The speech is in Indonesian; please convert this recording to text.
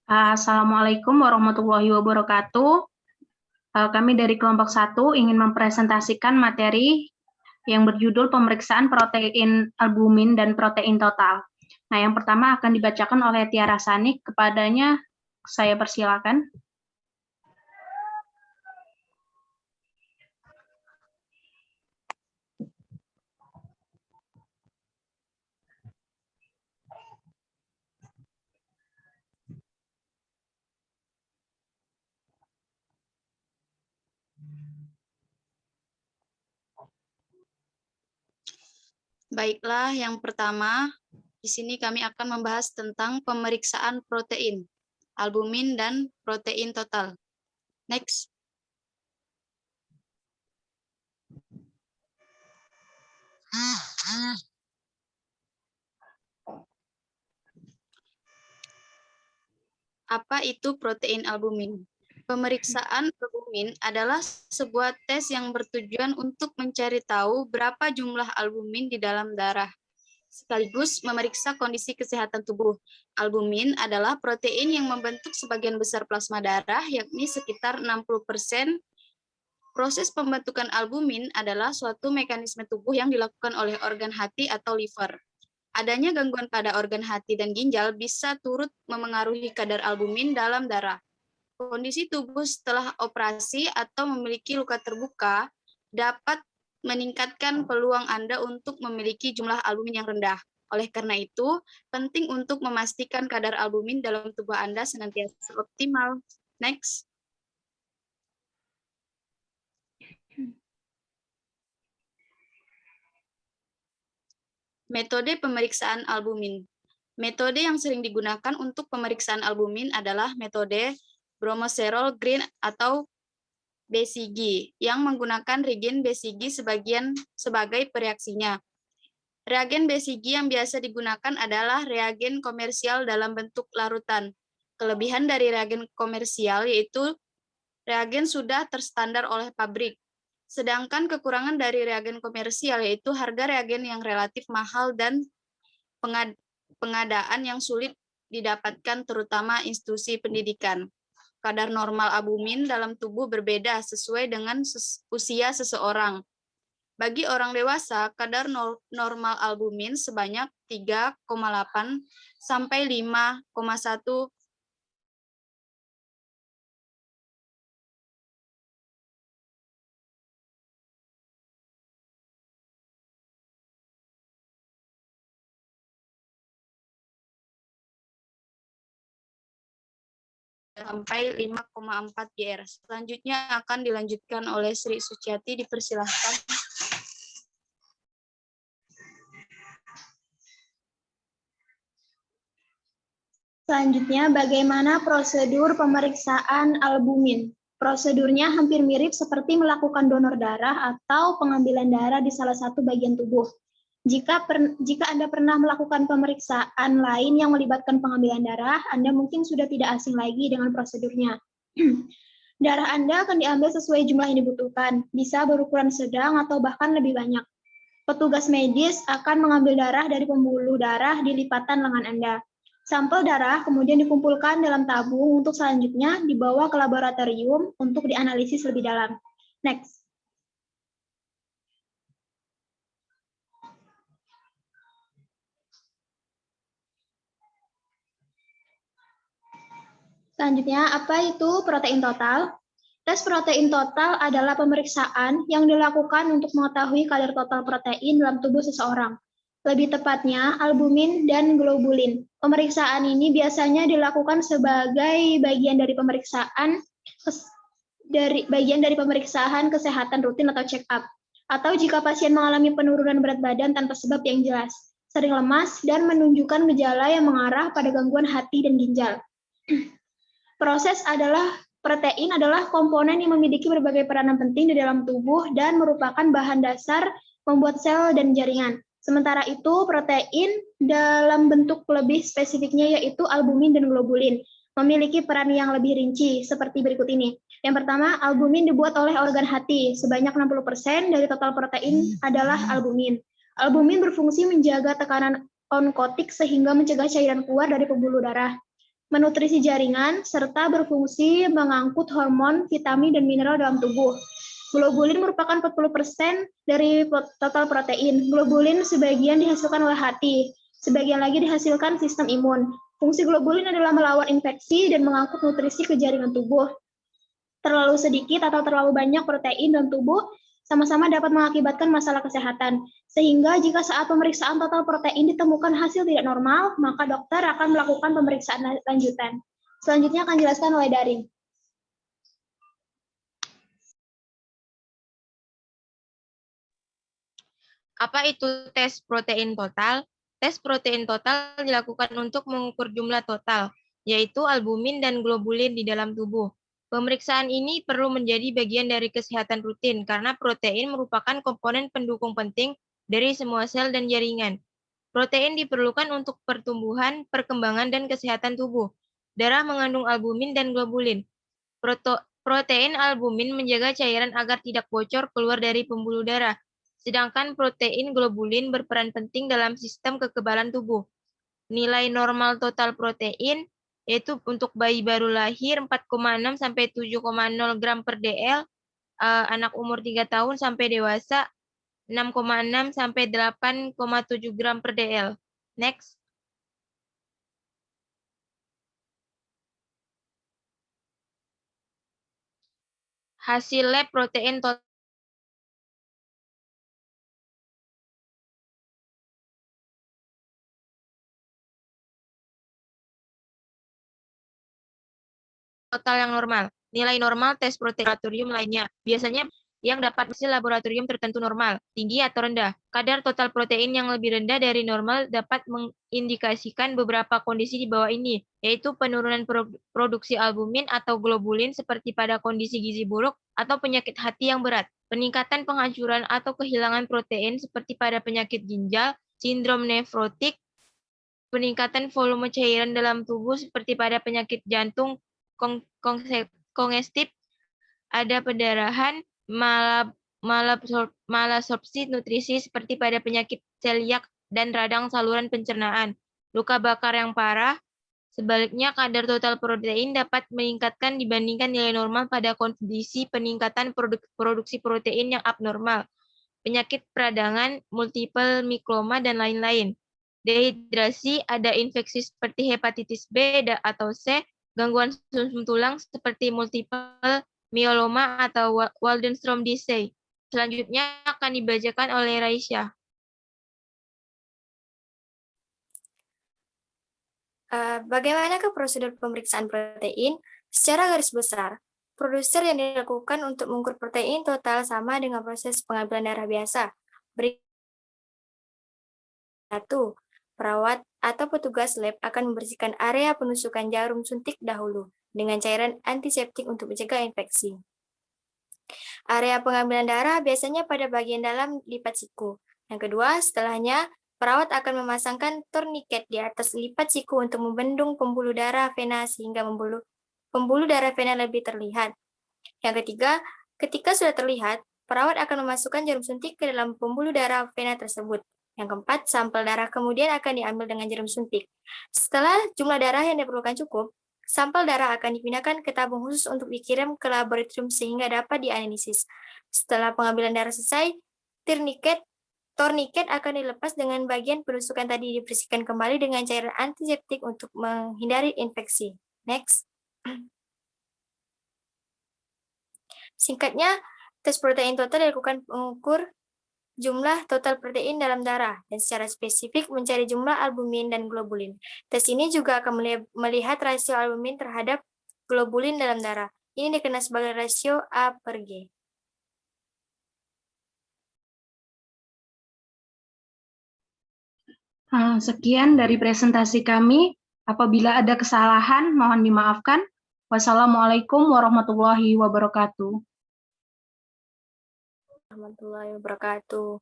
Assalamualaikum warahmatullahi wabarakatuh. Kami dari kelompok 1 ingin mempresentasikan materi yang berjudul pemeriksaan protein albumin dan protein total. Nah, yang pertama akan dibacakan oleh Tiara Sanik. Kepadanya saya persilakan. Baiklah, yang pertama, di sini kami akan membahas tentang pemeriksaan protein, albumin, dan protein total. Next. Apa itu protein albumin? Pemeriksaan albumin adalah sebuah tes yang bertujuan untuk mencari tahu berapa jumlah albumin di dalam darah, sekaligus memeriksa kondisi kesehatan tubuh. Albumin adalah protein yang membentuk sebagian besar plasma darah, yakni sekitar 60%. Proses pembentukan albumin adalah suatu mekanisme tubuh yang dilakukan oleh organ hati atau liver. Adanya gangguan pada organ hati dan ginjal bisa turut memengaruhi kadar albumin dalam darah. Kondisi tubuh setelah operasi atau memiliki luka terbuka dapat meningkatkan peluang Anda untuk memiliki jumlah albumin yang rendah. Oleh karena itu, penting untuk memastikan kadar albumin dalam tubuh Anda senantiasa optimal. Next. Metode pemeriksaan albumin. Metode yang sering digunakan untuk pemeriksaan albumin adalah metode Bromoserol Green atau BCG yang menggunakan reagen BCG sebagai pereaksinya. Reagen BCG yang biasa digunakan adalah reagen komersial dalam bentuk larutan. Kelebihan dari reagen komersial yaitu reagen sudah terstandar oleh pabrik. Sedangkan kekurangan dari reagen komersial yaitu harga reagen yang relatif mahal dan pengadaan yang sulit didapatkan terutama institusi pendidikan. Kadar normal albumin dalam tubuh berbeda sesuai dengan usia seseorang. Bagi orang dewasa, kadar normal albumin sebanyak 3,8 sampai 5,1 sampai 5,4 GR. Selanjutnya akan dilanjutkan oleh Sri Suciati, dipersilahkan. Selanjutnya, bagaimana prosedur pemeriksaan albumin? Prosedurnya hampir mirip seperti melakukan donor darah atau pengambilan darah di salah satu bagian tubuh. Jika Anda pernah melakukan pemeriksaan lain yang melibatkan pengambilan darah, Anda mungkin sudah tidak asing lagi dengan prosedurnya. Darah Anda akan diambil sesuai jumlah yang dibutuhkan, bisa berukuran sedang atau bahkan lebih banyak. Petugas medis akan mengambil darah dari pembuluh darah di lipatan lengan Anda. Sampel darah kemudian dikumpulkan dalam tabung untuk selanjutnya dibawa ke laboratorium untuk dianalisis lebih dalam. Next. Selanjutnya, apa itu protein total? Tes protein total adalah pemeriksaan yang dilakukan untuk mengetahui kadar total protein dalam tubuh seseorang. Lebih tepatnya, albumin dan globulin. Pemeriksaan ini biasanya dilakukan sebagai bagian dari pemeriksaan kesehatan rutin atau check up. Atau jika pasien mengalami penurunan berat badan tanpa sebab yang jelas, sering lemas, dan menunjukkan gejala yang mengarah pada gangguan hati dan ginjal. Protein adalah komponen yang memiliki berbagai peranan penting di dalam tubuh dan merupakan bahan dasar membuat sel dan jaringan. Sementara itu, protein dalam bentuk lebih spesifiknya yaitu albumin dan globulin memiliki peran yang lebih rinci seperti berikut ini. Yang pertama, albumin dibuat oleh organ hati. Sebanyak 60% dari total protein adalah albumin. Albumin berfungsi menjaga tekanan onkotik sehingga mencegah cairan keluar dari pembuluh darah. menutrisi jaringan, serta berfungsi mengangkut hormon, vitamin, dan mineral dalam tubuh. Globulin merupakan 40% dari total protein. Globulin sebagian dihasilkan oleh hati, sebagian lagi dihasilkan sistem imun. Fungsi globulin adalah melawan infeksi dan mengangkut nutrisi ke jaringan tubuh. Terlalu sedikit atau terlalu banyak protein dalam tubuh sama-sama dapat mengakibatkan masalah kesehatan. Sehingga jika saat pemeriksaan total protein ditemukan hasil tidak normal, maka dokter akan melakukan pemeriksaan lanjutan. Selanjutnya akan dijelaskan oleh Darin. Apa itu tes protein total? Tes protein total dilakukan untuk mengukur jumlah total, yaitu albumin dan globulin di dalam tubuh. Pemeriksaan ini perlu menjadi bagian dari kesehatan rutin karena protein merupakan komponen pendukung penting dari semua sel dan jaringan. Protein diperlukan untuk pertumbuhan, perkembangan, dan kesehatan tubuh. Darah mengandung albumin dan globulin. Protein albumin menjaga cairan agar tidak bocor keluar dari pembuluh darah. Sedangkan protein globulin berperan penting dalam sistem kekebalan tubuh. Nilai normal total protein yaitu untuk bayi baru lahir 4,6 sampai 7,0 gram per dl, anak umur 3 tahun sampai dewasa 6,6 sampai 8,7 gram per dl. Next. Hasil lab protein total yang normal. Nilai normal tes protein laboratorium lainnya. Biasanya yang dapat hasil laboratorium tertentu normal, tinggi atau rendah. Kadar total protein yang lebih rendah dari normal dapat mengindikasikan beberapa kondisi di bawah ini, yaitu penurunan produksi albumin atau globulin seperti pada kondisi gizi buruk atau penyakit hati yang berat. Peningkatan penghancuran atau kehilangan protein seperti pada penyakit ginjal, sindrom nefrotik, peningkatan volume cairan dalam tubuh seperti pada penyakit jantung, kongestif, ada pendarahan, malabsorpsi nutrisi seperti pada penyakit celiak dan radang saluran pencernaan, luka bakar yang parah. Sebaliknya, kadar total protein dapat meningkatkan dibandingkan nilai normal pada kondisi peningkatan produksi protein yang abnormal, penyakit peradangan, multiple mikroma, dan lain-lain. Dehidrasi, ada infeksi seperti hepatitis B atau C, gangguan sumsum tulang seperti multiple myeloma atau Waldenstrom disease. Selanjutnya akan dibacakan oleh Raisya. Bagaimanakah prosedur pemeriksaan protein? Secara garis besar, prosedur yang dilakukan untuk mengukur protein total sama dengan proses pengambilan darah biasa. Satu, perawat atau petugas lab akan membersihkan area penusukan jarum suntik dahulu dengan cairan antiseptik untuk mencegah infeksi. Area pengambilan darah biasanya pada bagian dalam lipat siku. Yang kedua, setelahnya, perawat akan memasangkan torniket di atas lipat siku untuk membendung pembuluh darah vena sehingga pembuluh darah vena lebih terlihat. Yang ketiga, ketika sudah terlihat, perawat akan memasukkan jarum suntik ke dalam pembuluh darah vena tersebut. Yang keempat, sampel darah kemudian akan diambil dengan jarum suntik. Setelah jumlah darah yang diperlukan cukup, sampel darah akan dipindahkan ke tabung khusus untuk dikirim ke laboratorium sehingga dapat dianalisis. Setelah pengambilan darah selesai, torniket akan dilepas dengan bagian penusukan tadi dibersihkan kembali dengan cairan antiseptik untuk menghindari infeksi. Next. Singkatnya, tes protein total dilakukan mengukur jumlah total protein dalam darah dan secara spesifik mencari jumlah albumin dan globulin. Tes ini juga akan melihat rasio albumin terhadap globulin dalam darah. Ini dikenal sebagai rasio A/G. Sekian dari presentasi kami. Apabila ada kesalahan, mohon dimaafkan. Wassalamualaikum warahmatullahi wabarakatuh. Warahmatullahi wabarakatuh.